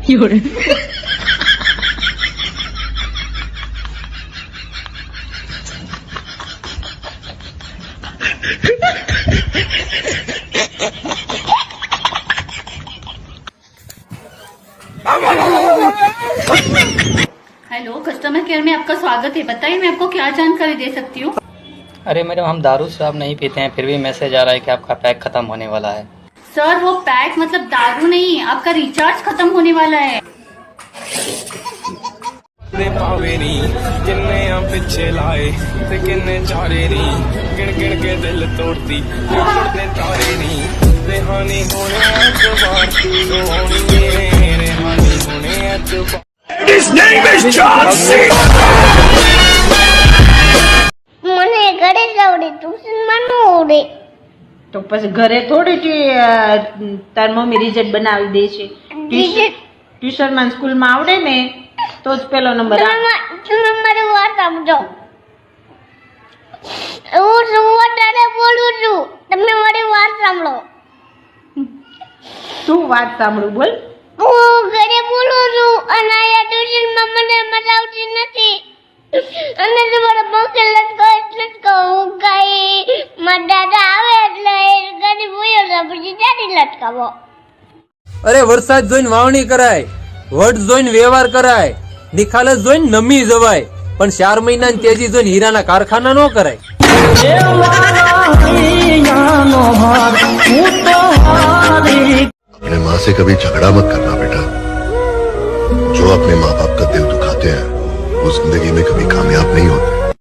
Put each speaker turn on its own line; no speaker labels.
Hello, customer care में आपका स्वागत है। बताइए मैं आपको क्या जानकारी दे सकती हूँ।
अरे मैडम, हम दारू शराब नहीं पीते हैं, फिर भी मैसेज आ रहा है कि आपका पैक खत्म होने वाला है।
सर, वो पैक मतलब दारू नहीं, आपका रिचार्ज खत्म होने वाला है।
पिछे लाए किन्ने चारे नी गिन गिन के दिल तोड़ती तारे नी रेहानी होने रेहानी होने His name is John C.
મને ઘરે જવડે ટ્યુશનમાં ન આવડે
તો પછી ઘરે થોડી તાર મમ્મી રિઝલ્ટ બનાવી દે છે ટ્યુશનમાં સ્કૂલમાં આવડે ને તો જ પેલો નંબર આવે.
તમે મારી વાત સમજો. હું વધારે બોલું છું, તમે મારી વાત સાંભળો.
શું વાત સાંભળું બોલ.
હું ઘરે બોલું છું અને અહીંયા ટ્યુશનમાં મને મજા આવતી નથી અને તમારા પંખે લટકો એટલે જ કહું કઈ મારા દાદા આવે એટલે ગાડી બોયો તો પછી દાદી લટકાવો.
અરે વરસાદ જોઈને વાવણી કરાય, વટ જોઈને વ્યવહાર કરાય, નિખાલસ જોઈને નમી જવાય, પણ 4 મહિનાની તેજી જોઈને હીરાના કારખાના ન કરાય.
अपने माँ से कभी झगड़ा मत करना बेटा. जो अपने माँ बाप का दिल दुखाते हैं वो जिंदगी में कभी कामयाब नहीं होते.